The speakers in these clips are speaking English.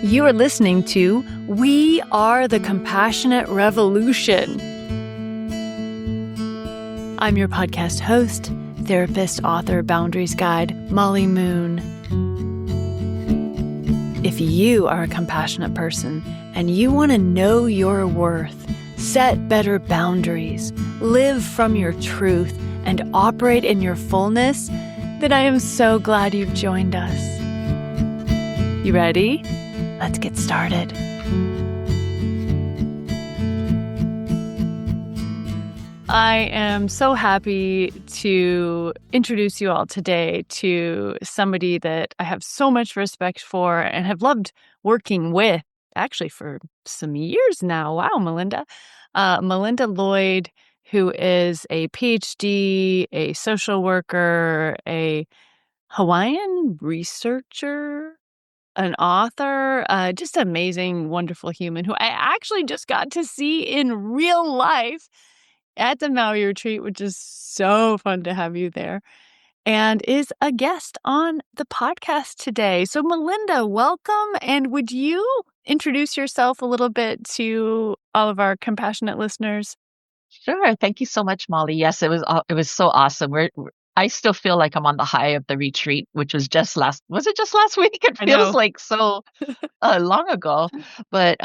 You are listening to We Are the Compassionate Revolution. I'm your podcast host, therapist, author, boundaries guide, Molly Moon. If you are a compassionate person and you want to know your worth, set better boundaries, live from your truth, and operate in your fullness, then I am so glad you've joined us. You ready? Let's get started. I am so happy to introduce you all today to somebody that I have so much respect for and have loved working with, actually for some years now. Wow, Melinda. Melinda Lloyd, who is a PhD, a social worker, a Hawaiian researcher, an author, just amazing, wonderful human who I actually just got to see in real life at the Maui retreat, which is so fun to have you there, and is a guest on the podcast today. So Melinda, welcome. And would you introduce yourself a little bit to all of our compassionate listeners? Sure. Thank you so much, Molly. Yes, it was so awesome. I still feel like I'm on the high of the retreat, which was was it just last week? It I feels know. like so long ago. But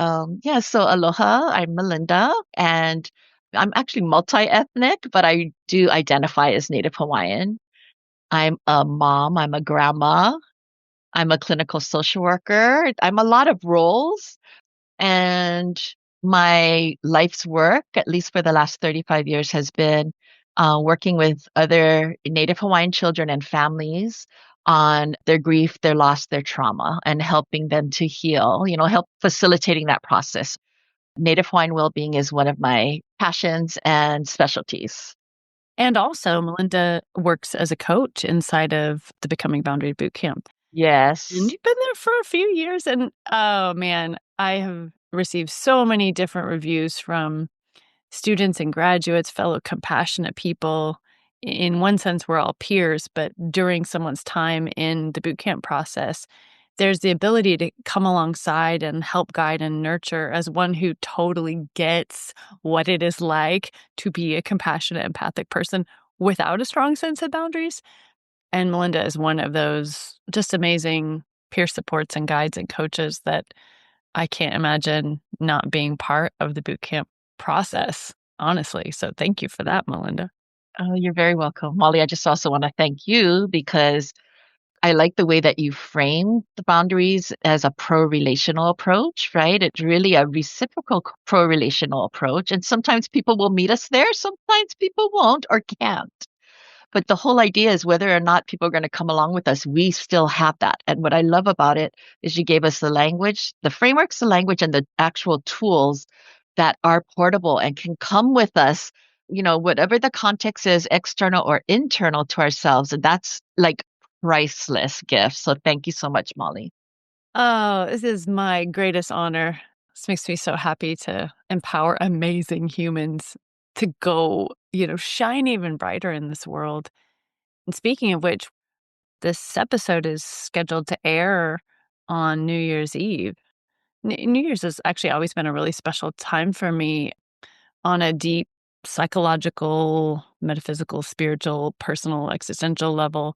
yeah, so aloha, I'm Melinda, and I'm actually multi-ethnic, but I do identify as Native Hawaiian. I'm a mom, I'm a grandma, I'm a clinical social worker. I'm a lot of roles. And my life's work, at least for the last 35 years, has been working with other Native Hawaiian children and families on their grief, their loss, their trauma, and helping them to heal, help facilitating that process. Native Hawaiian well-being is one of my passions and specialties. And also, Melinda works as a coach inside of the Becoming Boundaried Bootcamp. And Yes. you've been there for a few years, and oh man, I have received so many different reviews from students and graduates, fellow compassionate people. In one sense, we're all peers, but during someone's time in the bootcamp process, there's the ability to come alongside and help guide and nurture as one who totally gets what it is like to be a compassionate, empathic person without a strong sense of boundaries. And Melinda is one of those just amazing peer supports and guides and coaches that I can't imagine not being part of the boot camp process, honestly. So thank you for that, Melinda. Oh, you're very welcome, Molly. I just also want to thank you because I like the way that you frame the boundaries as a pro-relational approach, right? It's really a reciprocal pro-relational approach. And sometimes people will meet us there, sometimes people won't or can't. But the whole idea is whether or not people are going to come along with us, we still have that. And what I love about it is you gave us the language, the frameworks, the language, and the actual tools that are portable and can come with us, whatever the context is, external or internal to ourselves. And that's like priceless gift. So thank you so much, Molly. Oh, this is my greatest honor. This makes me so happy to empower amazing humans to go, shine even brighter in this world. And speaking of which, this episode is scheduled to air on New Year's Eve. New Year's has actually always been a really special time for me on a deep psychological, metaphysical, spiritual, personal, existential level,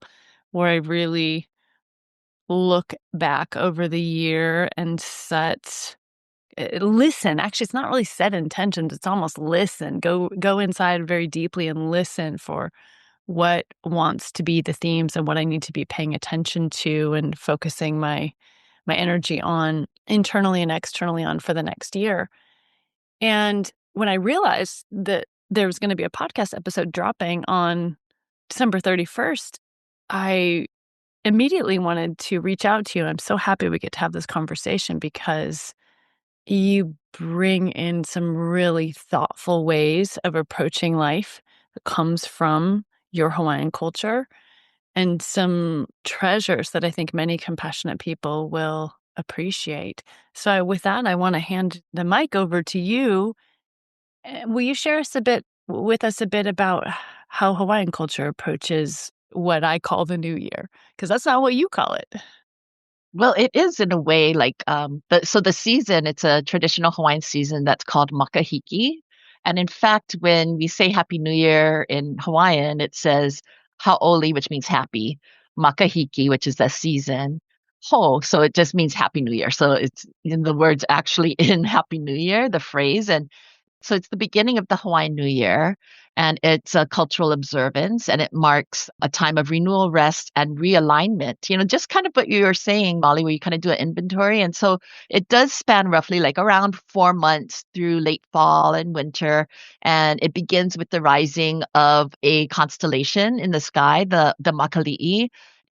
where I really look back over the year and listen. Actually, it's not really set intentions. It's almost listen. Go inside very deeply and listen for what wants to be the themes and what I need to be paying attention to and focusing my energy on internally and externally on for the next year. And when I realized that there was going to be a podcast episode dropping on December 31st, I immediately wanted to reach out to you. I'm so happy we get to have this conversation because you bring in some really thoughtful ways of approaching life that comes from your Hawaiian culture and some treasures that I think many compassionate people will appreciate. So with that, I want to hand the mic over to you. Will you share with us a bit about how Hawaiian culture approaches what I call the new year? Because that's not what you call it. Well, it is in a way like the season, it's a traditional Hawaiian season that's called Makahiki. And in fact, when we say Happy New Year in Hawaiian, it says Ha'oli, which means happy, Makahiki, which is the season, Ho, so it just means Happy New Year. So it's in the words actually in Happy New Year, the phrase. And so it's the beginning of the Hawaiian New Year, and it's a cultural observance, and it marks a time of renewal, rest, and realignment. Just kind of what you were saying, Molly, where you kind of do an inventory. And so it does span roughly like around 4 months through late fall and winter. And it begins with the rising of a constellation in the sky, the Makali'i.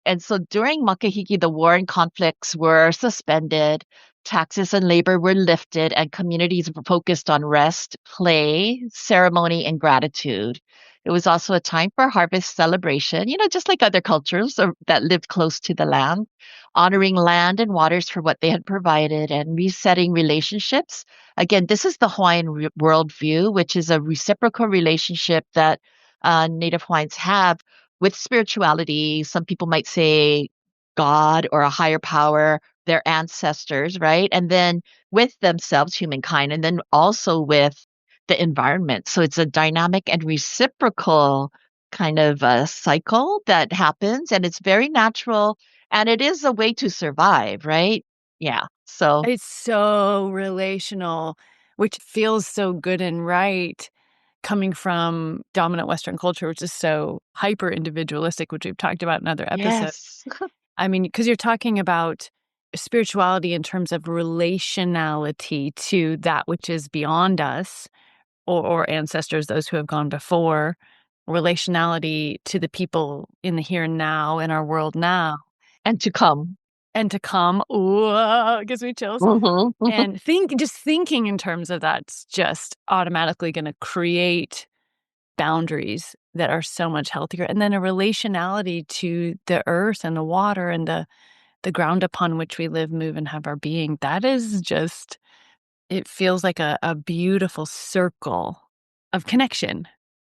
And so during Makahiki, the war and conflicts were suspended, taxes and labor were lifted, and communities were focused on rest, play, ceremony, and gratitude. It was also a time for harvest celebration, just like other cultures that lived close to the land, honoring land and waters for what they had provided and resetting relationships. Again, this is the Hawaiian worldview, which is a reciprocal relationship that Native Hawaiians have with spirituality. Some people might say God or a higher power, their ancestors, right? And then with themselves, humankind, and then also with the environment. So it's a dynamic and reciprocal kind of a cycle that happens, and it's very natural, and it is a way to survive, right? Yeah. So, It's so relational, which feels so good and right coming from dominant Western culture, which is so hyper individualistic, which we've talked about in other episodes. yes. I mean, because you're talking about spirituality in terms of relationality to that which is beyond us, or ancestors, those who have gone before, relationality to the people in the here and now, in our world now, And to come. and to come. Ooh, it gives me chills. Hmm. And just thinking in terms of that's just automatically gonna create boundaries that are so much healthier, and then a relationality to the earth and the water and the ground upon which we live, move, and have our being. That is just it feels like a beautiful circle of connection.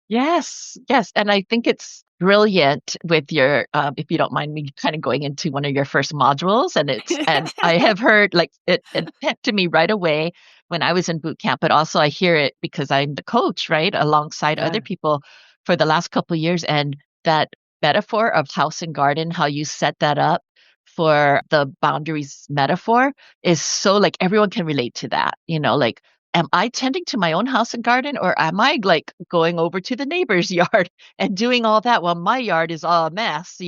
Yes, yes, and I think it's brilliant with your, if you don't mind me kind of going into one of your first modules, and I have heard like it hit to me right away when I was in boot camp, but also I hear it because I'm the coach, right, alongside other Yeah. people for the last couple of years, and that metaphor of house and garden, how you set that up for the boundaries metaphor is so like everyone can relate to that, like am I tending to my own house and garden, or am I like going over to the neighbor's yard and doing all that while my yard is all a mess?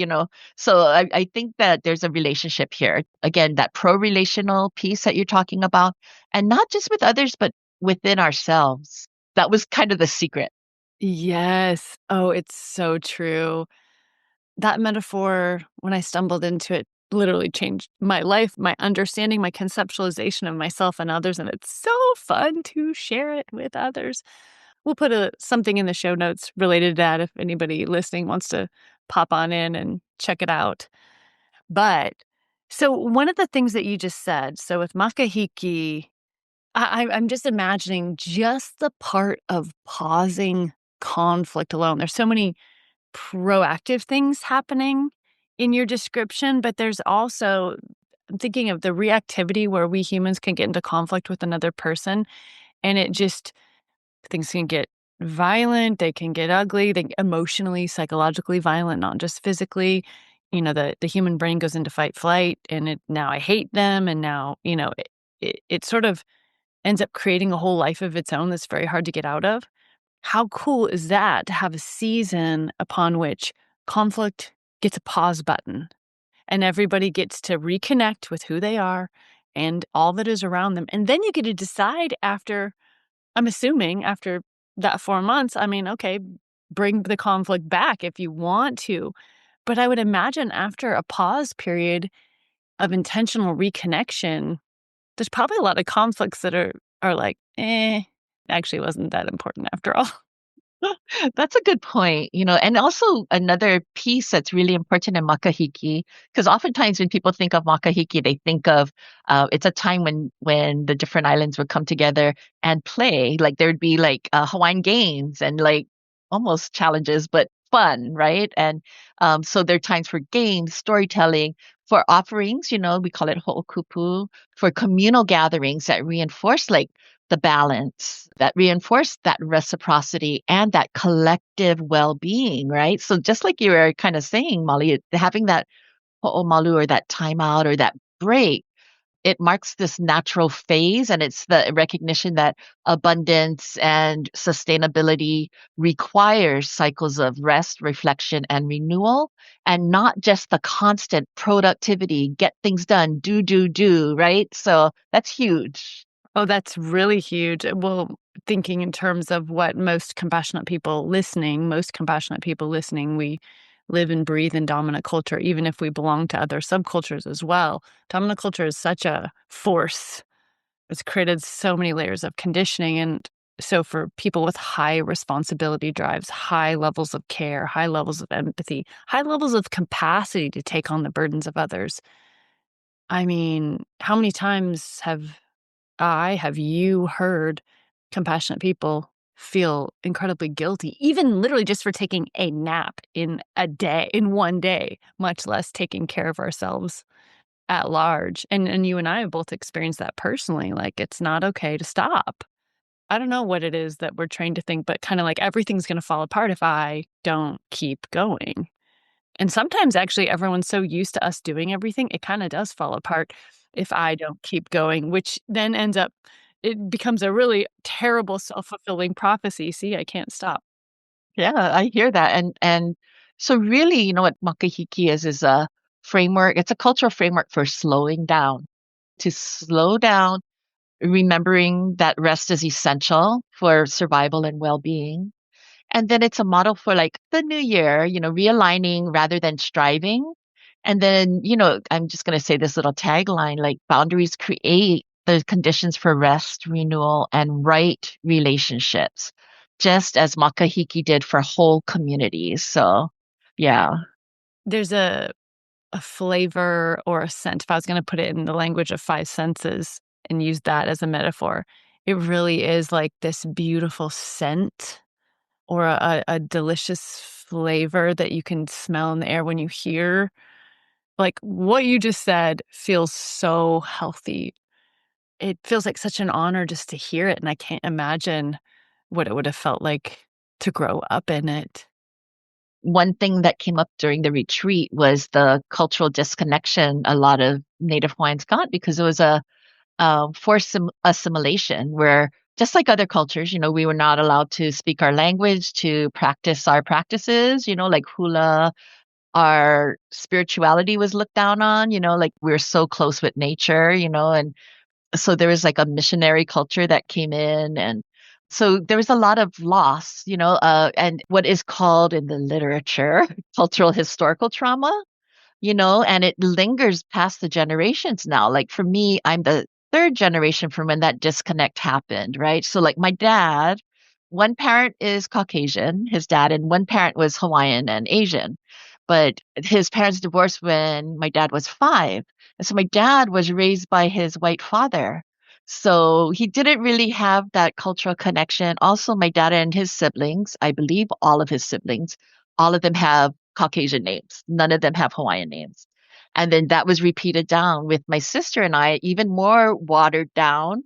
So I think that there's a relationship here. Again, that pro-relational piece that you're talking about, and not just with others, but within ourselves. That was kind of the secret. Yes. Oh, it's so true. That metaphor, when I stumbled into it, literally changed my life, my understanding, my conceptualization of myself and others, and it's so fun to share it with others. We'll put something in the show notes related to that if anybody listening wants to pop on in and check it out. But so one of the things that you just said, so with Makahiki, I'm just imagining just the part of pausing conflict alone. There's so many proactive things happening in your description, but there's also I'm thinking of the reactivity where we humans can get into conflict with another person, and it just things can get violent, they can get ugly, they emotionally, psychologically violent, not just physically. The human brain goes into fight flight, and now I hate them, and now, it sort of ends up creating a whole life of its own that's very hard to get out of. How cool is that to have a season upon which conflict gets a pause button and everybody gets to reconnect with who they are and all that is around them. And then you get to decide after, I'm assuming after that 4 months, I mean, okay, bring the conflict back if you want to. But I would imagine after a pause period of intentional reconnection, there's probably a lot of conflicts that are like, actually wasn't that important after all. That's a good point, and also another piece that's really important in Makahiki, because oftentimes when people think of Makahiki, they think of it's a time when the different islands would come together and play. Like there'd be like Hawaiian games and like almost challenges, but fun, right? And so there are times for games, storytelling, for offerings, we call it ho'okupu, for communal gatherings that reinforce like the balance, that reinforce that reciprocity and that collective well-being, right? So just like you were kind of saying, Molly, having that ho'omalu or that timeout or that break, it marks this natural phase, and it's the recognition that abundance and sustainability requires cycles of rest, reflection, and renewal, and not just the constant productivity, get things done, do, right? So that's huge. Oh, that's really huge. Well, thinking in terms of what most compassionate people listening, we live and breathe in dominant culture, even if we belong to other subcultures as well. Dominant culture is such a force. It's created so many layers of conditioning. And so, for people with high responsibility drives, high levels of care, high levels of empathy, high levels of capacity to take on the burdens of others. I mean, how many times have you heard compassionate people feel incredibly guilty, even literally just for taking a nap in one day, much less taking care of ourselves at large. And you and I have both experienced that personally. Like, it's not okay to stop. I don't know what it is that we're trained to think, but kind of like everything's going to fall apart if I don't keep going. And sometimes actually everyone's so used to us doing everything, it kinda does fall apart if I don't keep going, which then ends up it becomes a really terrible self-fulfilling prophecy. See, I can't stop. Yeah, I hear that. And so really, what Makahiki is a framework, it's a cultural framework for slowing down, to slow down, remembering that rest is essential for survival and well-being. And then it's a model for like the new year, realigning rather than striving. And then, I'm just going to say this little tagline, like boundaries create the conditions for rest, renewal, and right relationships, just as Makahiki did for whole communities. So, yeah. There's a flavor or a scent, if I was gonna put it in the language of 5 senses and use that as a metaphor, it really is like this beautiful scent or a delicious flavor that you can smell in the air when you hear like, what you just said feels so healthy. It feels like such an honor just to hear it, and I can't imagine what it would have felt like to grow up in it. One thing that came up during the retreat was the cultural disconnection a lot of Native Hawaiians got because it was a forced assimilation where just like other cultures, we were not allowed to speak our language, to practice our practices, like hula. Our spirituality was looked down on, like we're so close with nature, and so there was like a missionary culture that came in. And so there was a lot of loss, and what is called in the literature cultural historical trauma, and it lingers past the generations now. Like for me, I'm the third generation from when that disconnect happened, right? So like my dad, one parent is Caucasian, his dad, and one parent was Hawaiian and Asian. But his parents divorced when my dad was 5. And so my dad was raised by his white father. So he didn't really have that cultural connection. Also, my dad and his siblings, I believe all of his siblings, all of them have Caucasian names. None of them have Hawaiian names. And then that was repeated down with my sister and I, even more watered down.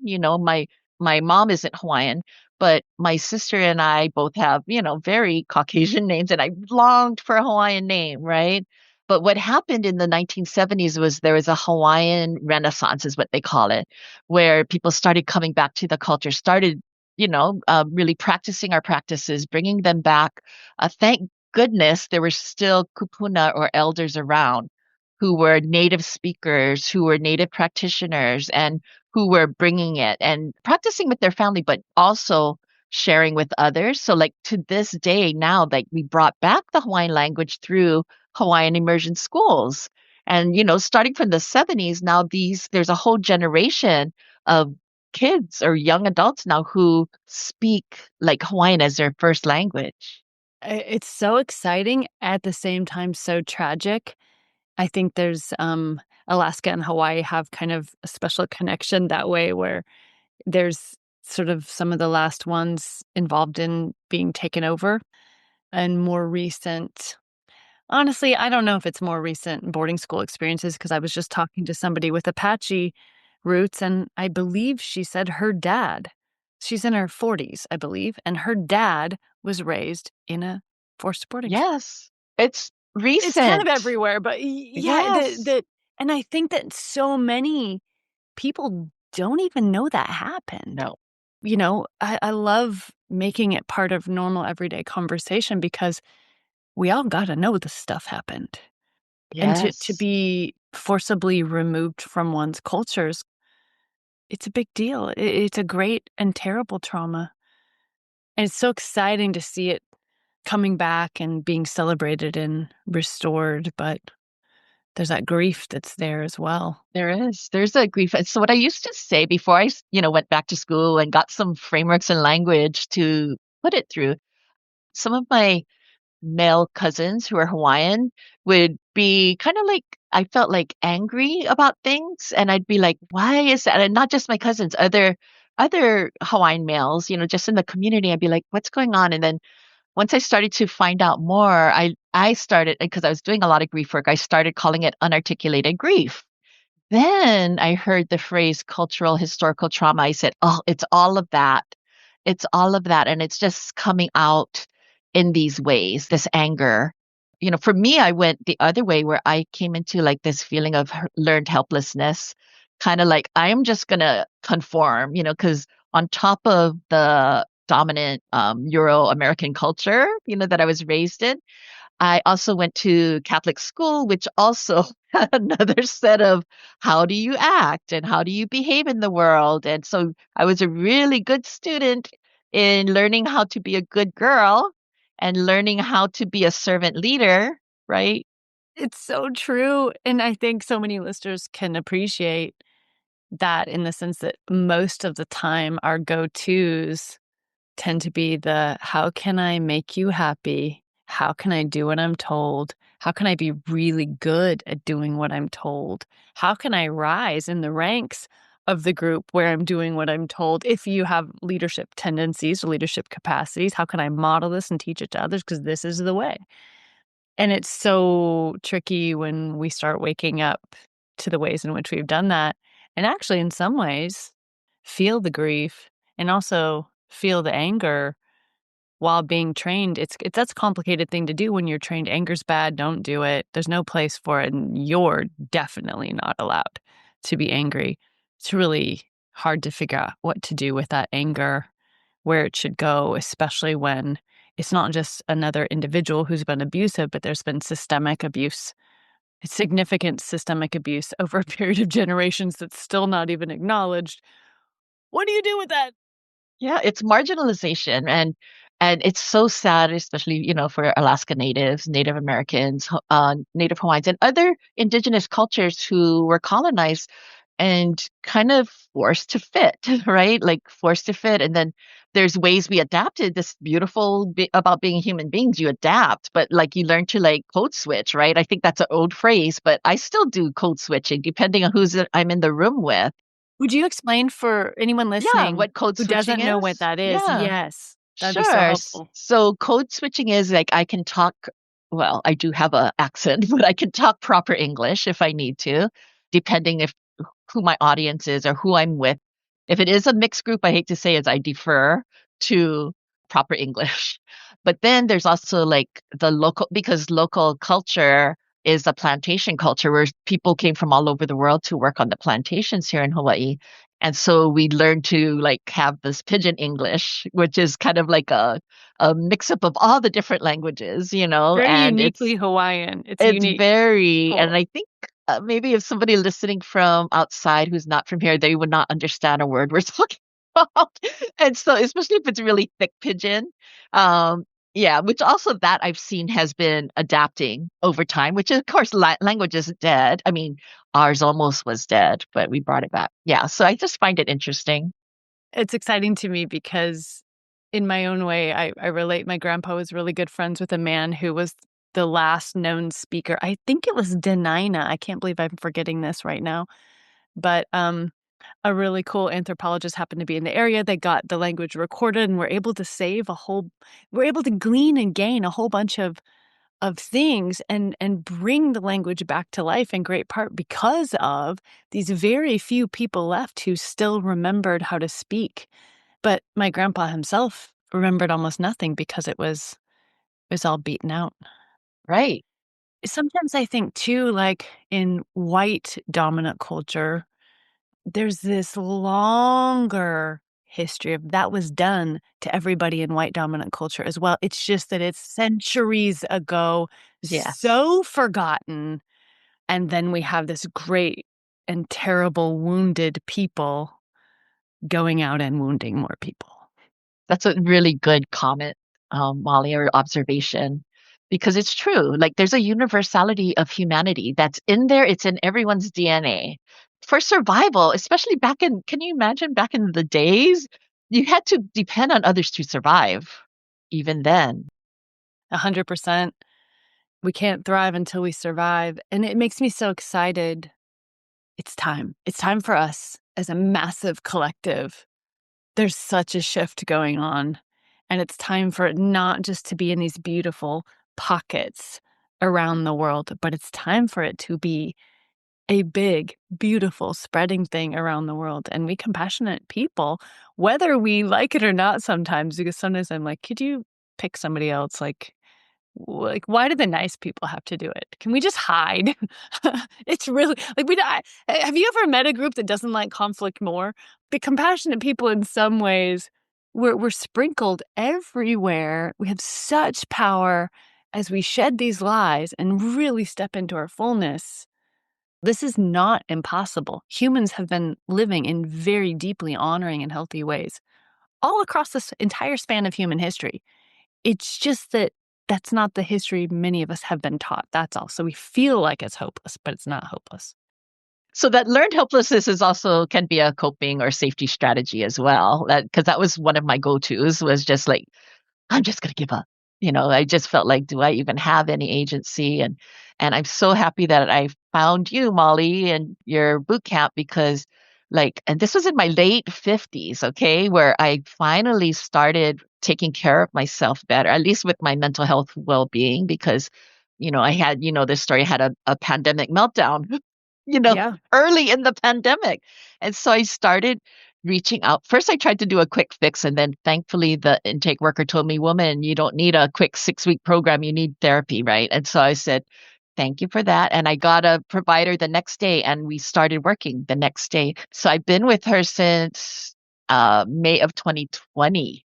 My mom isn't Hawaiian, but my sister and I both have, very Caucasian names, and I longed for a Hawaiian name, right? But what happened in the 1970s was there was a Hawaiian Renaissance, is what they call it, where people started coming back to the culture, started, really practicing our practices, bringing them back. Thank goodness there were still kupuna or elders around who were native speakers, who were native practitioners, and who were bringing it and practicing with their family, but also sharing with others. So, like to this day now, like we brought back the Hawaiian language through Hawaiian immersion schools. And, starting from the 70s, now there's a whole generation of kids or young adults now who speak like Hawaiian as their first language. It's so exciting, at the same time, so tragic. I think there's, Alaska and Hawaii have kind of a special connection that way where there's sort of some of the last ones involved in being taken over and more recent. Honestly, I don't know if it's more recent boarding school experiences because I was just talking to somebody with Apache roots, and I believe she said her dad, she's in her 40s, I believe, and her dad was raised in a forced boarding school. Yes. It's It's kind of recent. everywhere, but yeah, Yes. and I think that so many people don't even know that happened. No. I love making it part of normal everyday conversation because we all gotta know this stuff happened. And to Yes. be forcibly removed from one's cultures, it's a big deal. It's a great and terrible trauma. And it's so exciting to see it coming back and being celebrated and restored, but there's that grief that's there as well. There is. There's a grief. So what I used to say before went back to school and got some frameworks and language to put it through, some of my male cousins who are Hawaiian would be kind of like, I felt like angry about things. And I'd be like, why is that? And not just my cousins, other Hawaiian males, just in the community, I'd be like, what's going on? And then once I started to find out more, I started, because I was doing a lot of grief work, I started calling it unarticulated grief. Then I heard the phrase cultural historical trauma. I said, "Oh, it's all of that. It's all of that." And it's just coming out in these ways, this anger. For me, I went the other way where I came into like this feeling of learned helplessness, kind of like I'm just going to conform, because on top of the dominant Euro American culture, that I was raised in, I also went to Catholic school, which also had another set of how do you act and how do you behave in the world. And so I was a really good student in learning how to be a good girl and learning how to be a servant leader, right? It's so true. And I think so many listeners can appreciate that in the sense that most of the time our go tos tend to be the how can I make you happy? How can I do what I'm told? How can I be really good at doing what I'm told? How can I rise in the ranks of the group where I'm doing what I'm told? If you have leadership tendencies or leadership capacities, how can I model this and teach it to others? Because this is the way. And it's so tricky when we start waking up to the ways in which we've done that. And actually, in some ways, feel the grief and also feel the anger while being trained. That's a complicated thing to do when you're trained. Anger's bad, don't do it. There's no place for it, and you're definitely not allowed to be angry. It's really hard to figure out what to do with that anger, where it should go, especially when it's not just another individual who's been abusive, but there's been systemic abuse, significant systemic abuse over a period of generations that's still not even acknowledged. What do you do with that? Yeah, it's marginalization and it's so sad, especially, for Alaska Natives, Native Americans, Native Hawaiians, and other indigenous cultures who were colonized and kind of forced to fit, right? Like forced to fit. And then there's ways we adapted this about being human beings. You adapt, but like you learn to like code switch, right? I think that's an old phrase, but I still do code switching depending on I'm in the room with. Would you explain for anyone Yeah, listening what code who switching doesn't know what is? that is? Yeah. Yes, that'd be so Sure. helpful. So code switching is like I can talk, well, I do have a accent, but I can talk proper English if I need to, depending if who my audience is or who I'm with. If it is a mixed group, I hate to say is I defer to proper English. But then there's also like because local culture is a plantation culture where people came from all over the world to work on the plantations here in Hawaii. And so we learned to like have this pidgin English, which is kind of like a mix up of all the different languages, Very and it's uniquely Hawaiian. It's it's unique. very, and Cool. I think maybe if somebody listening from outside who's not from here, they would not understand a word we're talking about. And so, especially if it's really thick pidgin, um, yeah, which also that I've seen has been adapting over time, which of course language isn't dead. I mean, ours almost was dead, but we brought it back. Yeah, so I just find it interesting. It's exciting to me because in my own way, I relate. My grandpa was really good friends with a man who was the last known speaker. I think it was Denina. I can't believe I'm forgetting this right now. But a really cool anthropologist happened to be in the area. They got the language recorded and were able to save we're able to glean and gain a whole bunch of of things and bring the language back to life in great part because of these very few people left who still remembered how to speak. But my grandpa himself remembered almost nothing because it was all beaten out. Right. Sometimes I think too, like in white dominant culture, there's this longer history of that was done to everybody in white dominant culture as well. It's just that it's centuries ago, Yes. so forgotten. And then we have this great and terrible wounded people going out and wounding more people. That's a really good comment, Molly, or observation, because it's true. Like there's a universality of humanity that's in there. It's in everyone's DNA. For survival, especially back in, can you imagine back in the days? You had to depend on others to survive, even then. 100%. We can't thrive until we survive. And it makes me so excited. It's time. It's time for us as a massive collective. There's such a shift going on, and it's time for it not just to be in these beautiful pockets around the world, but it's time for it to be a big, beautiful, spreading thing around the world. And we compassionate people, whether we like it or not sometimes, because sometimes I'm like, could you pick somebody else? Like, why do the nice people have to do it? Can we just hide? It's really like have you ever met a group that doesn't like conflict more? The compassionate people in some ways, we're sprinkled everywhere. We have such power as we shed these lies and really step into our fullness. This is not impossible. Humans have been living in very deeply honoring and healthy ways all across this entire span of human history. It's just that that's not the history many of us have been taught, that's all. So we feel like it's hopeless, but it's not hopeless. So that learned helplessness is also can be a coping or safety strategy as well. That because that was one of my go-tos was just like I'm just gonna give up. I just felt like, do I even have any agency? And I'm so happy that I found you, Molly, and your boot camp because and this was in my late 50s, okay, where I finally started taking care of myself better, at least with my mental health well-being, because I had, this story, I had a pandemic meltdown, you know, Yeah. early in the pandemic. And so I started reaching out. First, I tried to do a quick fix. And then thankfully, the intake worker told me, woman, you don't need a quick 6-week program. You need therapy. Right. And so I said, thank you for that. And I got a provider the next day and we started working the next day. So I've been with her since May of 2020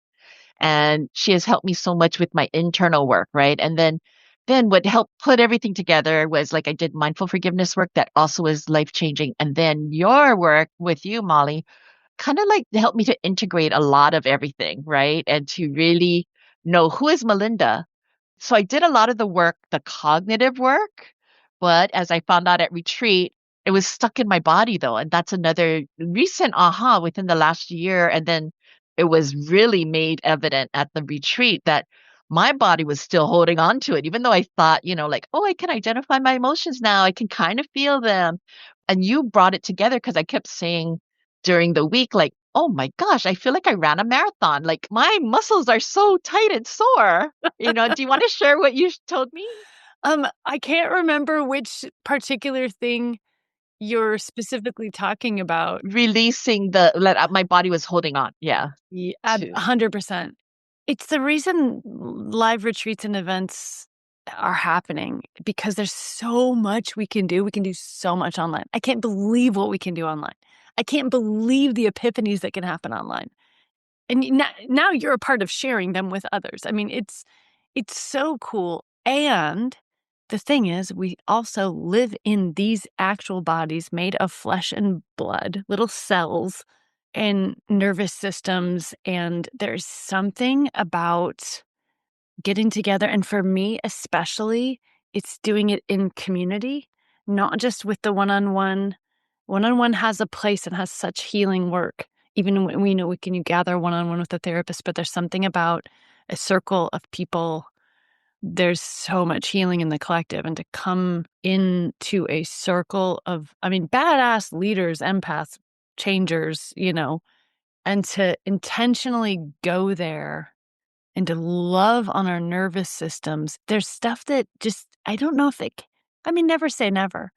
and she has helped me so much with my internal work, right? And then what helped put everything together was like I did mindful forgiveness work that also was life changing. And then your work with you, Molly, kind of like helped me to integrate a lot of everything, right? And to really know who is Melinda. So I did a lot of the work, the cognitive work, but as I found out at retreat, it was stuck in my body though. And that's another recent aha within the last year. And then it was really made evident at the retreat that my body was still holding on to it, even though I thought, like, oh, I can identify my emotions now. I can kind of feel them. And you brought it together because I kept saying during the week, like, oh my gosh, I feel like I ran a marathon. Like my muscles are so tight and sore. Do you want to share what you told me? I can't remember which particular thing you're specifically talking about. Releasing the let my body was holding on. Yeah, Yeah, to 100%. It's the reason live retreats and events are happening because there's so much we can do. We can do so much online. I can't believe what we can do online. I can't believe the epiphanies that can happen online. And now you're a part of sharing them with others. I mean, it's so cool. And the thing is, we also live in these actual bodies made of flesh and blood, little cells and nervous systems. And there's something about getting together. And for me, especially, it's doing it in community, not just with the one on one. One on one has a place and has such healing work. Even when we know we can gather one on one with a therapist, but there's something about a circle of people. There's so much healing in the collective, and to come into a circle of, I mean, badass leaders, empaths, changers, and to intentionally go there and to love on our nervous systems, there's stuff that just, I don't know if I mean, never say never,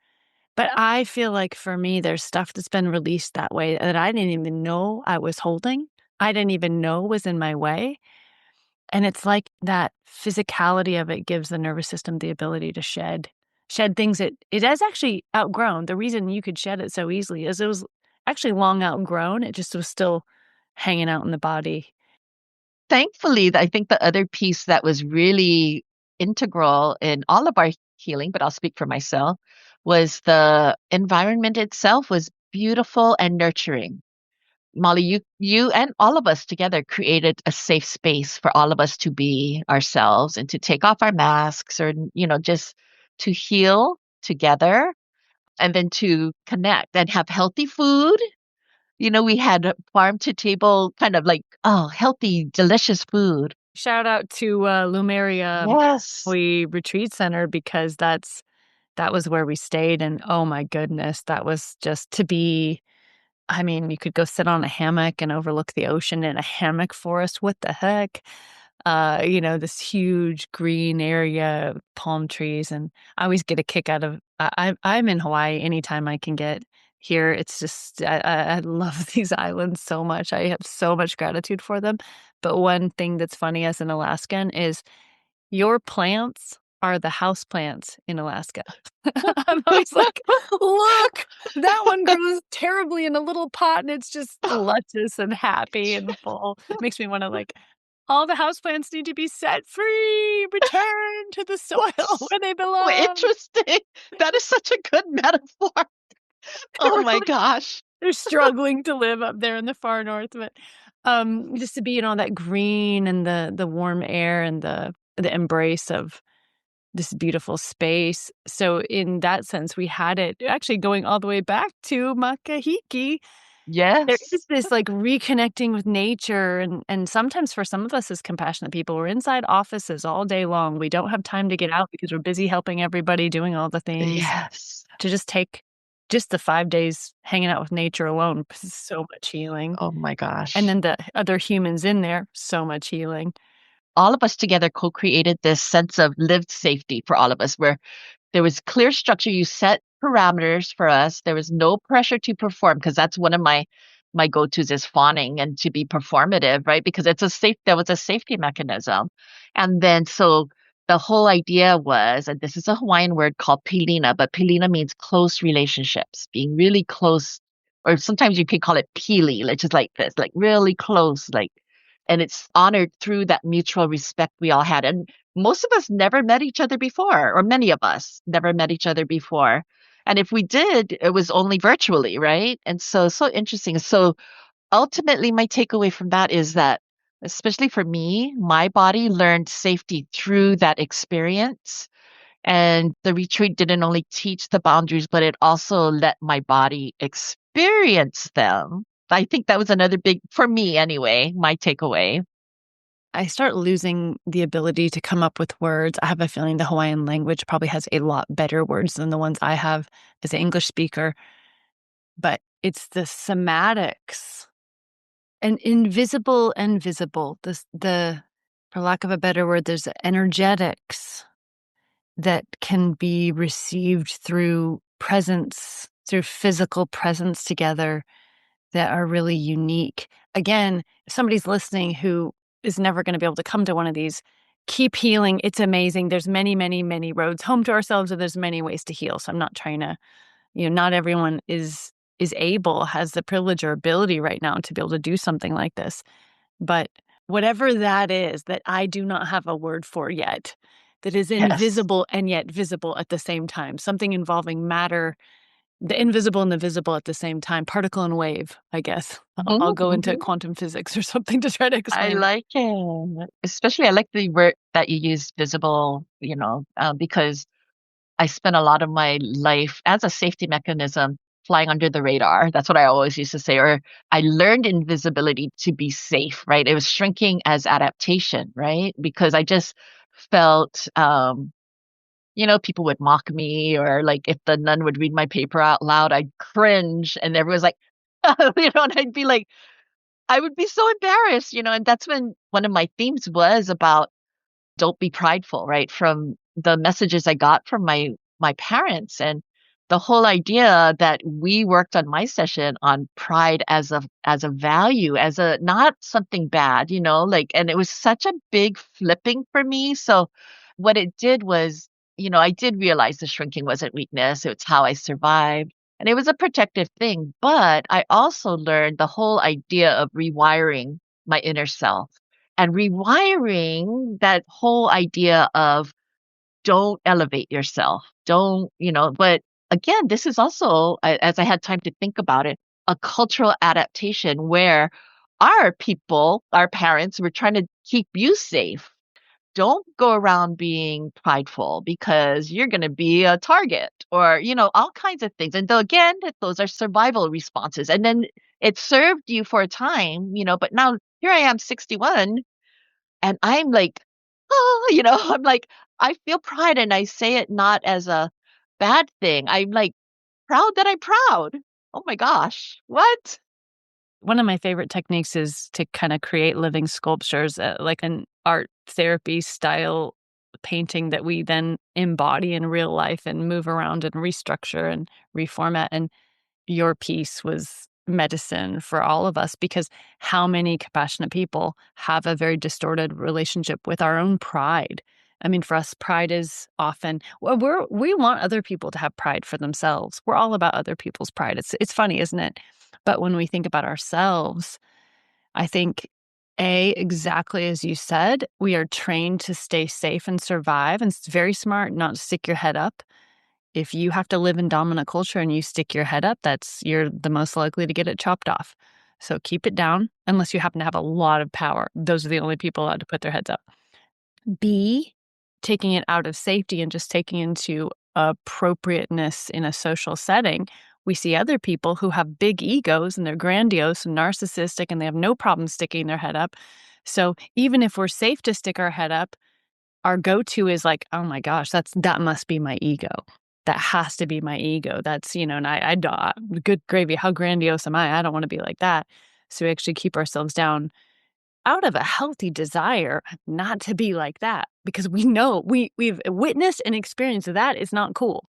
but I feel like for me, there's stuff that's been released that way that I didn't even know I was holding. I didn't even know was in my way. And it's like that physicality of it gives the nervous system the ability to shed things that it has actually outgrown. The reason you could shed it so easily is it was actually long outgrown. It just was still hanging out in the body. Thankfully, I think the other piece that was really integral in all of our healing, but I'll speak for myself, was the environment itself was beautiful and nurturing. Molly, you and all of us together created a safe space for all of us to be ourselves and to take off our masks or, just to heal together and then to connect and have healthy food. We had farm to table kind of like, oh, healthy, delicious food. Shout out to Lumeria Yes. Maui Retreat Center because that was where we stayed. And oh my goodness, that was just to be. I mean, you could go sit on a hammock and overlook the ocean in a hammock forest. What the heck? This huge green area, palm trees, and I always get a kick out of I'm in Hawaii anytime I can get here. It's just I love these islands so much. I have so much gratitude for them. But one thing that's funny as an Alaskan is your plants are the house plants in Alaska. I'm always like, "Look, that one grows terribly in a little pot, and it's just luscious and happy and full." Makes me wanna, like, all the houseplants need to be set free, return to the soil where they So belong. interesting. That is such a good metaphor. They're Oh my really gosh. they're struggling to live up there in the far north, but, just to be in all that green and the warm air and the embrace of this beautiful space. So in that sense, we had it actually going all the way back to Makahiki. There is Yes. this like reconnecting with nature and sometimes for some of us as compassionate people, we're inside offices all day long. We don't have time to get out because we're busy helping everybody, doing all the things. Yes. To just take just the 5 days hanging out with nature alone is so much healing. Oh my And gosh. then the other humans in there, so much healing. All of us together co-created this sense of lived safety for all of us where there was clear structure. You set parameters for us. There was no pressure to perform because that's one of my go-tos is fawning and to be performative, right? Because there was a safety mechanism. And then so the whole idea was, and this is a Hawaiian word called pilina, but pilina means close relationships, being really close, or sometimes you could call it pili, like just like this, like really close, like, and it's honored through that mutual respect we all had. And most of us never met each other before, or many of us never met each other before. And if we did, it was only virtually, right? And so interesting. So ultimately, my takeaway from that is that, especially for me, my body learned safety through that experience. And the retreat didn't only teach the boundaries, but it also let my body experience them. I think that was another big, for me anyway, my takeaway. I start losing the ability to come up with words. I have a feeling the Hawaiian language probably has a lot better words than the ones I have as an English speaker, but it's the somatics and invisible and visible. For lack of a better word, there's the energetics that can be received through presence, through physical presence together that are really unique. Again, if somebody's listening who is never gonna be able to come to one of these, keep healing, it's amazing. There's many, many, many roads home to ourselves, and there's many ways to heal, so I'm not trying to not everyone is able, has the privilege or ability right now to be able to do something like this, but whatever that is that I do not have a word for yet, that is Yes. invisible and yet visible at the same time, something involving matter, the invisible and the visible at the same time, particle and wave, I guess. I'll Mhm, go into mhm. quantum physics or something to try to I explain it. like it. Especially, I like the word that you use, visible, because I spent a lot of my life as a safety mechanism flying under the radar. That's what I always used to say. Or I learned invisibility to be safe, right? It was shrinking as adaptation, right? Because I just felt, people would mock me, or like if the nun would read my paper out loud, I'd cringe and everyone's like, and I'd be like, I would be so embarrassed, and that's when one of my themes was about don't be prideful, right? From the messages I got from my parents and the whole idea that we worked on my session on pride as a value, as a not something bad, like, and it was such a big flipping for me. So what it did was, I did realize the shrinking wasn't weakness, it's how I survived. And it was a protective thing, but I also learned the whole idea of rewiring my inner self and rewiring that whole idea of don't elevate yourself. Don't, but again, this is also, as I had time to think about it, a cultural adaptation where our people, our parents, were trying to keep you safe. Don't go around being prideful because you're going to be a target or, all kinds of things. And though, again, those are survival responses. And then it served you for a time, but now here I am, 61, and I'm like, "Oh," I'm like, I feel pride and I say it not as a bad thing. I'm like proud that I'm proud. Oh my gosh. What? One of my favorite techniques is to kind of create living sculptures, like an art therapy style painting that we then embody in real life and move around and restructure and reformat. And your piece was medicine for all of us because how many compassionate people have a very distorted relationship with our own pride? I mean, for us, pride is often we want other people to have pride for themselves. We're all about other people's pride. It's funny, isn't it? But when we think about ourselves, I think exactly as you said, we are trained to stay safe and survive, and it's very smart not to stick your head up. If you have to live in dominant culture and you stick your head up, you're the most likely to get it chopped off. So keep it down unless you happen to have a lot of power. Those are the only people allowed to put their heads up. B, taking it out of safety and just taking into appropriateness in a social setting. We see other people who have big egos and they're grandiose and narcissistic and they have no problem sticking their head up. So even if we're safe to stick our head up, our go-to is like, "Oh my gosh, that must be my ego. That has to be my ego. That's, and good gravy, how grandiose am I? I don't wanna be like that." So we actually keep ourselves down out of a healthy desire not to be like that because we know we've witnessed and experienced that is not cool.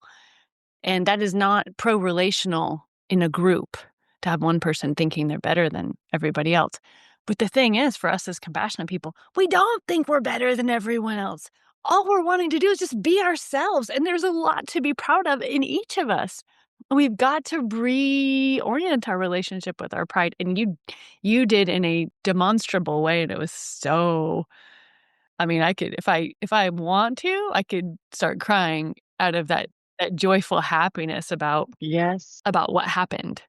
And that is not pro-relational in a group to have one person thinking they're better than everybody else. But the thing is, for us as compassionate people, we don't think we're better than everyone else. All we're wanting to do is just be ourselves, and there's a lot to be proud of in each of us. We've got to reorient our relationship with our pride, and you did in a demonstrable way, and it was so. I mean, I could if I want to, I could start crying out of that joyful happiness Yes. about what happened.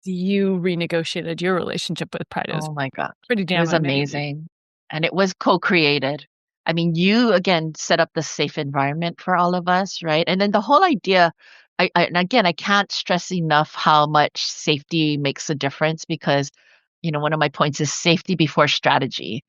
You renegotiated your relationship with pride. It was Oh my God. pretty It damn was amazing. amazing. And it was co-created. I mean, you again set up the safe environment for all of us, right? And then the whole idea, and again, I can't stress enough how much safety makes a difference because, one of my points is safety before strategy.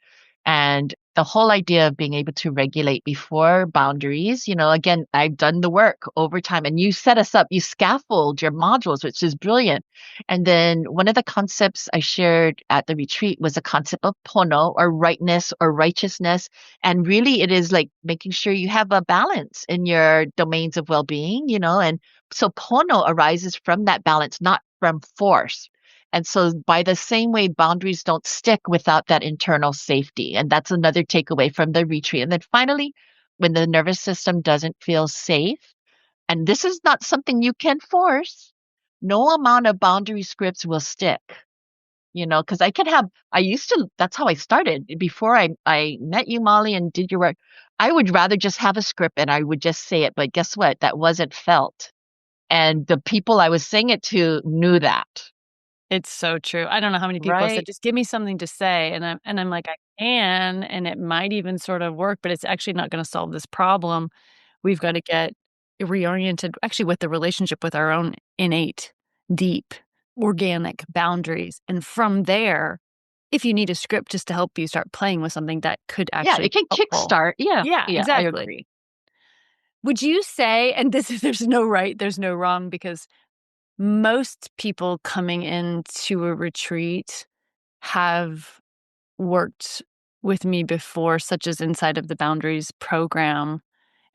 And the whole idea of being able to regulate before boundaries, again, I've done the work over time and you set us up, you scaffold your modules, which is brilliant. And then one of the concepts I shared at the retreat was the concept of pono or rightness or righteousness. And really it is like making sure you have a balance in your domains of well-being, and so pono arises from that balance, not from force. And so, by the same way, boundaries don't stick without that internal safety. And that's another takeaway from the retreat. And then finally, when the nervous system doesn't feel safe, and this is not something you can force, no amount of boundary scripts will stick. Because I used to, that's how I started. Before I met you, Molly, and did your work, I would rather just have a script and I would just say it. But guess what? That wasn't felt. And the people I was saying it to knew that, It's so true. I don't know how many people said, right? "Just give me something to say," and I'm like, "I can, and it might even sort of work, but it's actually not gonna solve this problem." We've gotta get reoriented actually with the relationship with our own innate, deep, organic boundaries, and from there, if you need a script just to help you start playing with something that could Yeah, actually it can be helpful. kickstart. Yeah, Yeah, yeah, I exactly. agree. Would you say and this is there's no right, there's no wrong because most people coming into a retreat have worked with me before, such as inside of the Boundaries program.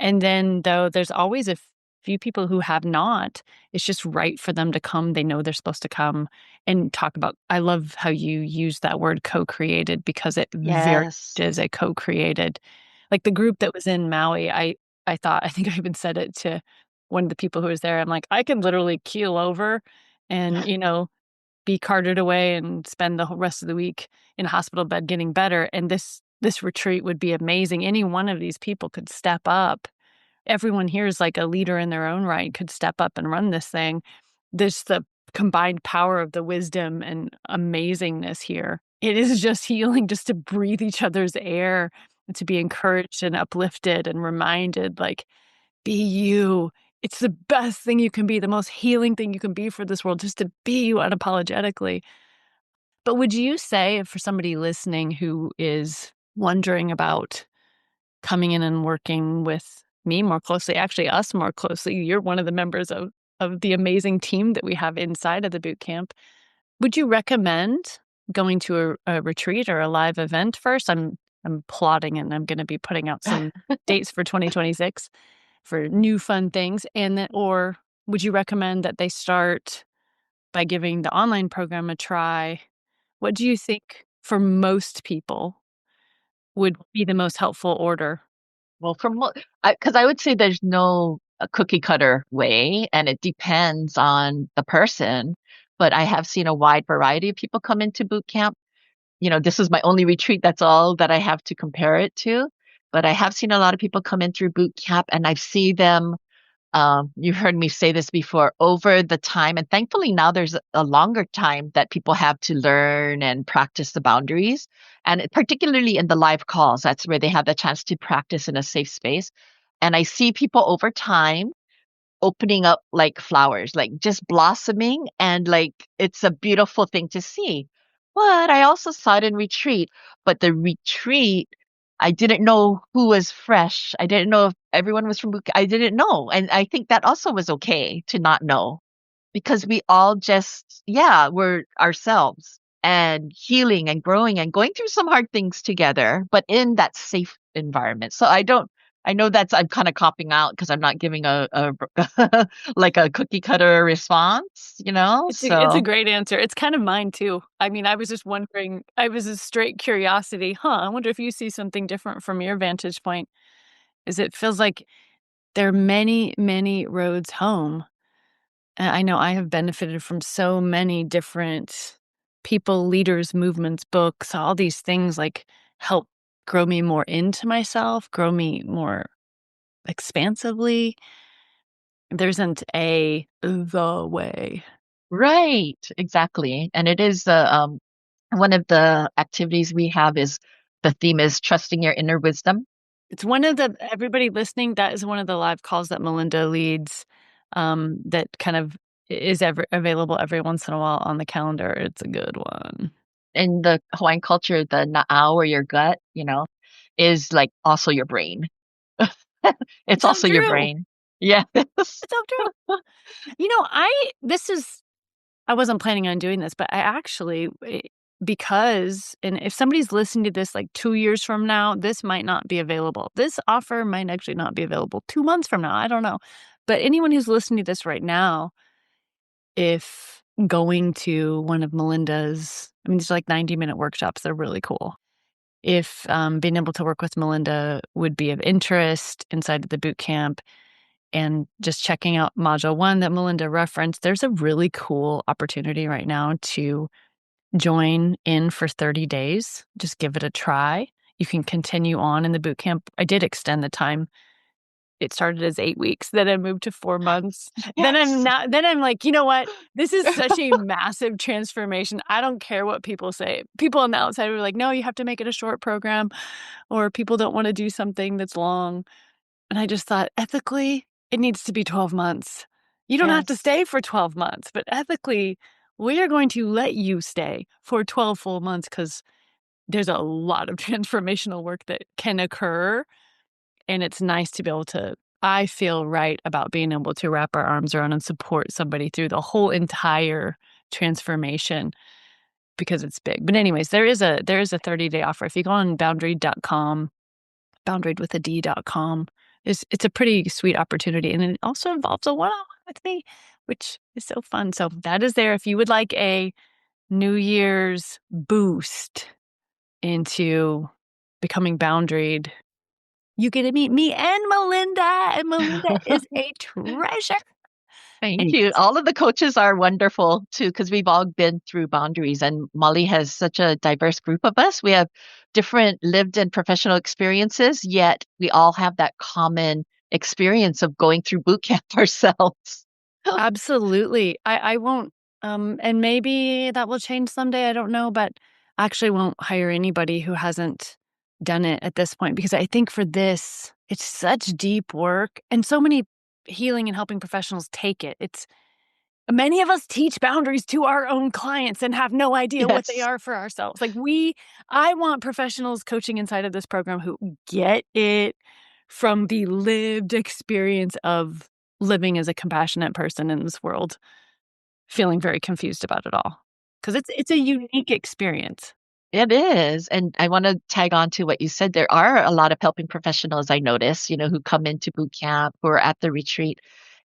And then, though, there's always a few people who have not. It's just right for them to come. They know they're supposed to come and talk about. I love how you use that word co-created because it very Yes. much is a co-created. Like the group that was in Maui, I thought, I think I even said it to one of the people who was there. I'm like, I can literally keel over and, be carted away and spend the whole rest of the week in a hospital bed getting better. And this retreat would be amazing. Any one of these people could step up. Everyone here is like a leader in their own right, could step up and run this thing. There's the combined power of the wisdom and amazingness here. It is just healing just to breathe each other's air and to be encouraged and uplifted and reminded, like, be you. It's the best thing you can be, the most healing thing you can be for this world, just to be you unapologetically. But would you say for somebody listening who is wondering about coming in and working with me more closely, actually us more closely, you're one of the members of the amazing team that we have inside of the boot camp. Would you recommend going to a retreat or a live event first? I'm plotting and I'm going to be putting out some dates for 2026 for new fun things. And then, or would you recommend that they start by giving the online program a try? What do you think for most people would be the most helpful order? Well, from what, because I would say there's no cookie cutter way, and it depends on the person. But I have seen a wide variety of people come into boot camp. This is my only retreat. That's all that I have to compare it to. But I have seen a lot of people come in through boot camp, and I see them. You've heard me say this before, over the time, and thankfully now there's a longer time that people have to learn and practice the boundaries. And particularly in the live calls, that's where they have the chance to practice in a safe space. And I see people over time opening up like flowers, like just blossoming. And like it's a beautiful thing to see. But I also saw it in retreat. But the retreat, I didn't know who was fresh. I didn't know if everyone was from I didn't know. And I think that also was okay to not know because we all just, yeah, we're ourselves and healing and growing and going through some hard things together, but in that safe environment. So I know that's, I'm kind of copping out because I'm not giving a like a cookie cutter response, It's a So great answer. It's kind of mine too. I mean, I was just wondering, I was a straight curiosity. I wonder if you see something different from your vantage point. Is it feels like there are many, many roads home. And I know I have benefited from so many different people, leaders, movements, books, all these things like help grow me more into myself, grow me more expansively. There isn't a the way. right, exactly. And it is one of the activities we have is the theme is trusting your inner wisdom. It's one of the everybody listening, that is one of the live calls that Melinda leads, that kind of is available every once in a while on the calendar. It's a good one. In the Hawaiian culture, the na'au or your gut, is like also your brain. It's It's so also your true. brain. Yes. It's so true. You know, I wasn't planning on doing this, but I actually, because, and if somebody's listening to this like 2 years from now, this might not be available. This offer might actually not be available 2 months from now. I don't know. But anyone who's listening to this right now, if going to one of Melinda's, I mean, these are like 90-minute workshops, they're really cool. If being able to work with Melinda would be of interest inside of the boot camp, and just checking out module 1 that Melinda referenced, there's a really cool opportunity right now to join in for 30 days. Just give it a try. You can continue on in the boot camp. I did extend the time. It started as 8 weeks, then I moved to 4 months. Yes. Then I'm like, "You know what? This is such a massive transformation. I don't care what people say." People on the outside were like, "No, you have to make it a short program," or people don't wanna do something that's long. And I just thought, ethically, it needs to be 12 months. You don't have to Yes. stay for 12 months, but ethically, we are going to let you stay for 12 full months because there's a lot of transformational work that can occur. And it's nice to be able to, I feel right about being able to wrap our arms around and support somebody through the whole entire transformation. because it's big. But anyways, there is a 30-day offer. If you go on boundaried.com, boundaried with a D.com, it's a pretty sweet opportunity. And it also involves a one-on-one with me, which is so fun. So that is there. If you would like a New Year's boost into becoming boundaried, you get to meet me and Melinda, and Melinda is a treasure. Thank you. Anyways, All of the coaches are wonderful too, because we've all been through boundaries, and Molly has such a diverse group of us. We have different lived and professional experiences, yet we all have that common experience of going through boot camp ourselves. absolutely. I won't, and maybe that will change someday, I don't know, but I actually won't hire anybody who hasn't done it at this point, because I think for this, it's such deep work, and so many healing and helping professionals take it. It's Many of us teach boundaries to our own clients and have no idea what they Yes. are for ourselves. I want professionals coaching inside of this program who get it from the lived experience of living as a compassionate person in this world, feeling very confused about it all. Because it's a unique experience. It is. And I want to tag on to what you said. There are a lot of helping professionals I notice, who come into boot camp who are at the retreat.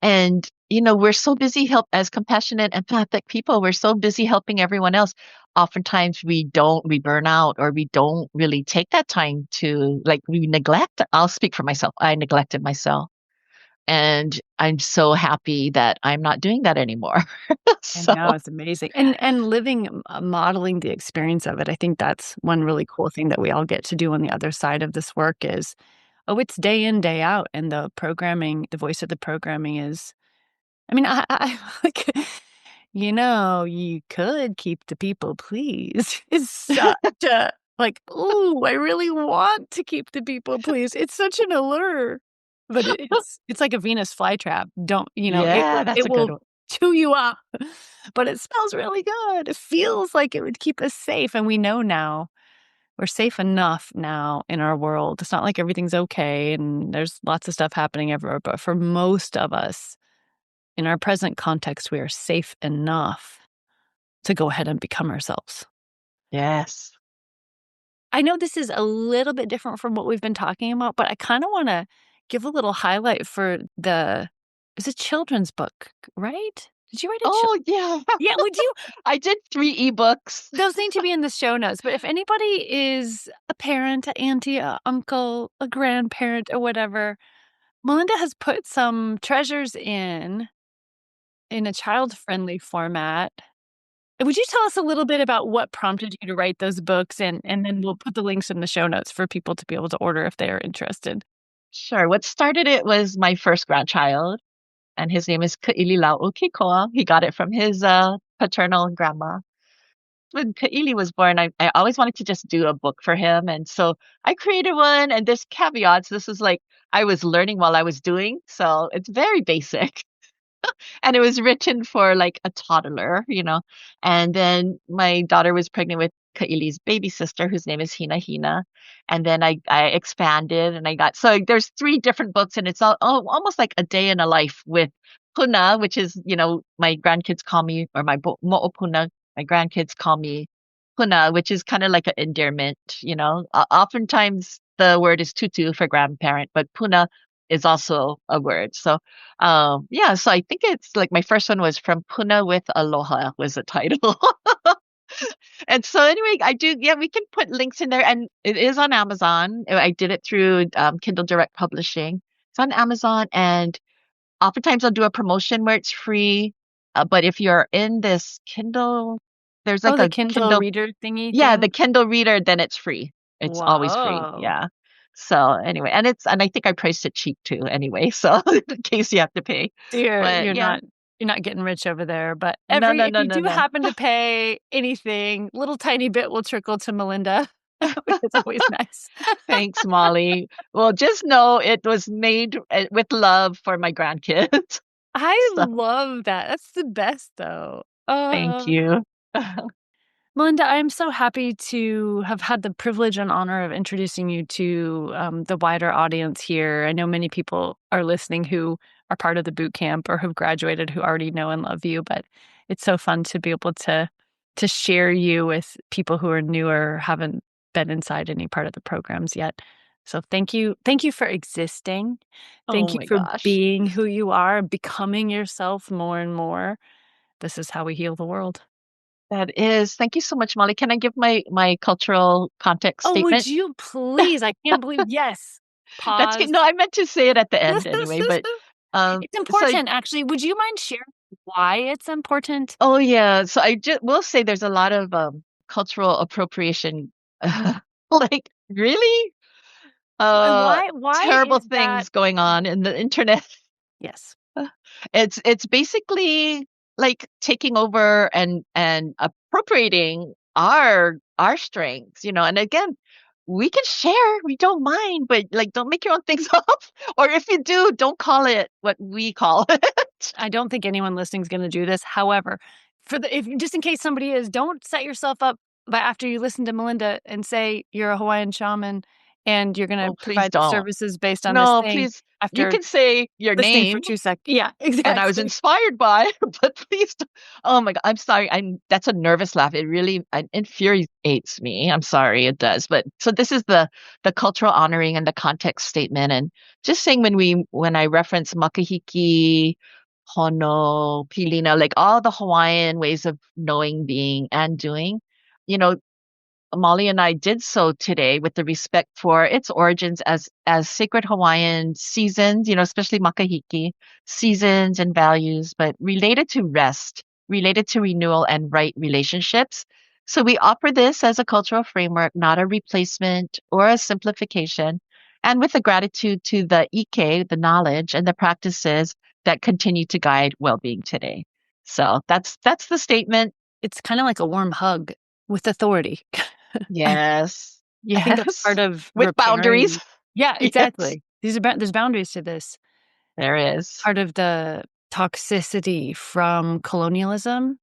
And, we're so busy as compassionate, empathic people, we're so busy helping everyone else. Oftentimes we burn out, or we don't really take that time to, like, we neglect. I'll speak for myself. I neglected myself. And I'm so happy that I'm not doing that anymore. I So, know, it's amazing. And living, modeling the experience of it, I think that's one really cool thing that we all get to do on the other side of this work is, oh, it's day in, day out, and the voice of the programming is like, you could keep the people pleased. It's such a like, "Ooh, I really want to keep the people pleased." It's such an allure, but it's like a Venus flytrap. Don't it yeah, will that's it a good will one. chew you up, but it smells really good. It feels like it would keep us safe, and we know now we're safe enough now in our world. It's not like everything's okay, and there's lots of stuff happening everywhere, but for most of us, in our present context, we are safe enough to go ahead and become ourselves. Yes. I know this is a little bit different from what we've been talking about, but I kinda wanna give a little highlight for the it's a children's book, right? Did you write a chil Oh, yeah. Yeah, would you I did 3 ebooks. those need to be in the show notes, but if anybody is a parent, a auntie, a uncle, a grandparent, or whatever, Melinda has put some treasures in a child-friendly format. Would you tell us a little bit about what prompted you to write those books, and then we'll put the links in the show notes for people to be able to order if they are interested. Sure. What started it was my first grandchild, and his name is Kaililau Kikoa. He got it from his paternal grandma. When Kaili was born, I always wanted to just do a book for him. And so I created one, and there's caveats. This is like I was learning while I was doing. So it's very basic. And it was written for like a toddler. And then my daughter was pregnant with Kaili's baby sister, whose name is Hina Hina. And then I expanded, and I got so there's 3 different books, and it's almost like a day in a life with Puna, which is, my grandkids call me, or my Mo'opuna, my grandkids call me Puna, which is kind of like an endearment. Oftentimes the word is tutu for grandparent, but Puna is also a word. So yeah, so I think it's like my first one was From Puna with Aloha was the title. And so anyway, yeah, we can put links in there, and it is on Amazon. I did it through Kindle Direct Publishing. It's on Amazon, and oftentimes I'll do a promotion where it's free. But if you're in this Kindle, there's Oh, like the a Kindle Kindle, reader thingy yeah, the thing? Kindle Reader, then it's free. It's always free. Whoa. Yeah. So anyway, and I think I priced it cheap too anyway, so in case you have to pay. So you're But you're yeah. not you're not getting rich over there, but No, no, if no, you no, do no. happen to pay anything, little tiny bit will trickle to Melinda, which is always nice. Thanks, Molly. Well, just know it was made with love for my grandkids. I So love that. That's the best, though. thank you. Melinda, I'm so happy to have had the privilege and honor of introducing you to the wider audience here. I know many people are listening who are part of the boot camp or who've graduated who already know and love you, but it's so fun to be able to to share you with people who are newer, haven't been inside any part of the programs yet. So thank you. Thank you for existing. Oh Thank you my for gosh. being who you are, becoming yourself more and more. This is how we heal the world. That is. Thank you so much, Molly. Can I give my cultural context Oh, would statement? you please? I can't believe yes. That's good. Pause. No, I meant to say it at the end anyway, but It's so important, actually. Would you mind sharing why it's important? oh yeah, so I just will say there's a lot of cultural appropriation like really And uh why terrible is that? things going on in the internet. Yes. It's basically like taking over and appropriating our strengths, you know. And again, we can share, we don't mind, but like don't make your own things up. Or if you do, don't call it what we call it. I don't think anyone listening is gonna do this. However, if just in case somebody is, don't set yourself up by after you listen to Melinda and say you're a Hawaiian shaman and you're gonna Oh, please provide the don't. services based on this No, thing please. You after can say your listening for name 2 seconds. Yeah, and I was exactly. inspired by, but please don't. Oh my God, I'm sorry. That's a nervous laugh. It really infuriates me. I'm sorry, it does. But so this is the cultural honoring and the context statement. And just saying when I reference Makahiki, Hono, Pilina, like all the Hawaiian ways of knowing, being, and doing, you know, Molly and I did so today with the respect for its origins as sacred Hawaiian seasons, you know, especially Makahiki, seasons and values, but related to rest, related to renewal and right relationships. So we offer this as a cultural framework, not a replacement or a simplification, and with a gratitude to the Ike, the knowledge and the practices that continue to guide well-being today. So that's the statement. It's kinda like a warm hug with authority. I Yes. I think that's part Yes. of With boundaries. repairing. Yeah, Yes. exactly. There's boundaries to this. There is. Part of the toxicity from colonialism,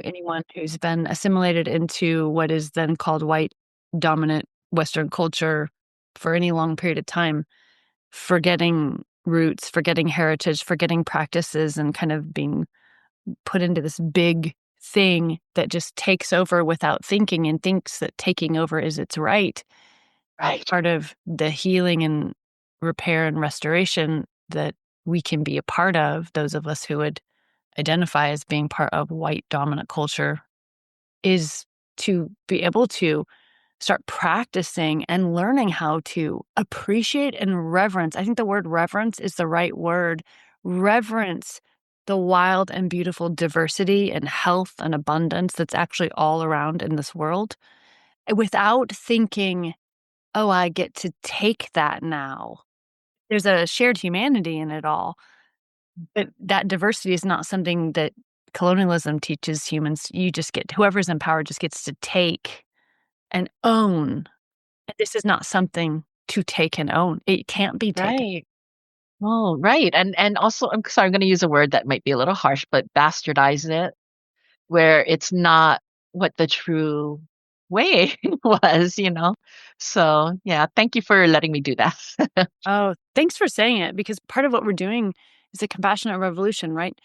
anyone who's been assimilated into what is then called white dominant Western culture for any long period of time, forgetting roots, forgetting heritage, forgetting practices, and kind of being put into this big thing that just takes over without thinking and thinks that taking over is its right. Right. Part of the healing and repair and restoration that we can be a part of, those of us who would identify as being part of white dominant culture, is to be able to start practicing and learning how to appreciate and reverence. I think the word reverence is the right word. Reverence the wild and beautiful diversity and health and abundance that's actually all around in this world without thinking, oh, I get to take that now. There's a shared humanity in it all, but that diversity is not something that colonialism teaches humans. You just get whoever's in power just gets to take and own. And this is not something to take and own. It can't be taken. Right. Oh, right. And also, I'm sorry, I'm going to use a word that might be a little harsh, but bastardize it, where it's not what the true way was, you know? So, yeah, thank you for letting me do that. Oh, thanks for saying it because part of what we're doing is a compassionate revolution, right?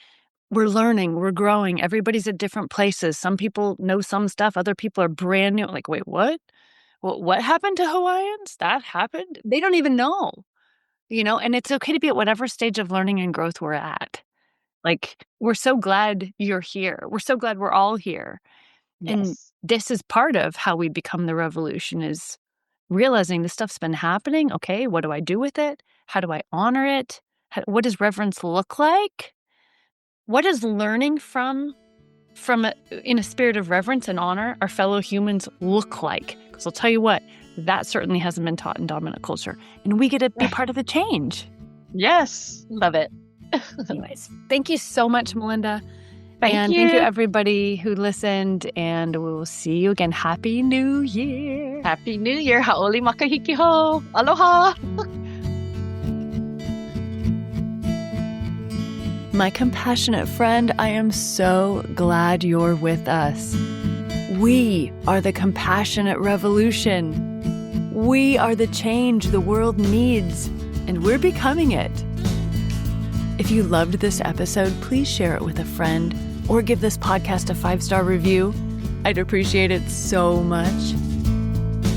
We're learning, we're growing. Everybody's at different places. Some people know some stuff, other people are brand new. Like, wait, what? What happened to Hawaiians? That happened? They don't even know, and it's okay to be at whatever stage of learning and growth we're at. Like, we're so glad you're here. We're so glad we're all here. And Yes. this is part of how we become the revolution is realizing this stuff's been happening. Okay, what do I do with it? How do I honor it? What does reverence look like? What does learning in a spirit of reverence and honor our fellow humans look like? Because I'll tell you what, that certainly hasn't been taught in dominant culture. And we get to be part of the change. Yes. Love it. Anyways, thank you so much, Melinda. Thank And thank you, you. everybody who listened. And we will see you again. Happy New Year. Happy New Year. Ha'oli makahiki ho. Aloha. My compassionate friend, I am so glad you're with us. We are the compassionate revolution. We are the change the world needs, and we're becoming it. If you loved this episode, please share it with a friend or give this podcast a 5-star review. I'd appreciate it so much.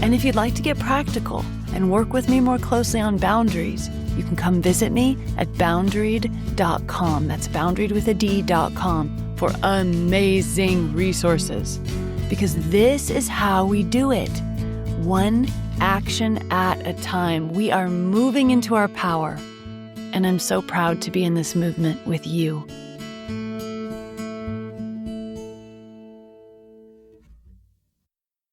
And if you'd like to get practical and work with me more closely on boundaries, you can come visit me at boundaried.com. That's boundaried with a D.com for amazing resources. Because this is how we do it. One action at a time. We are moving into our power. And I'm so proud to be in this movement with you.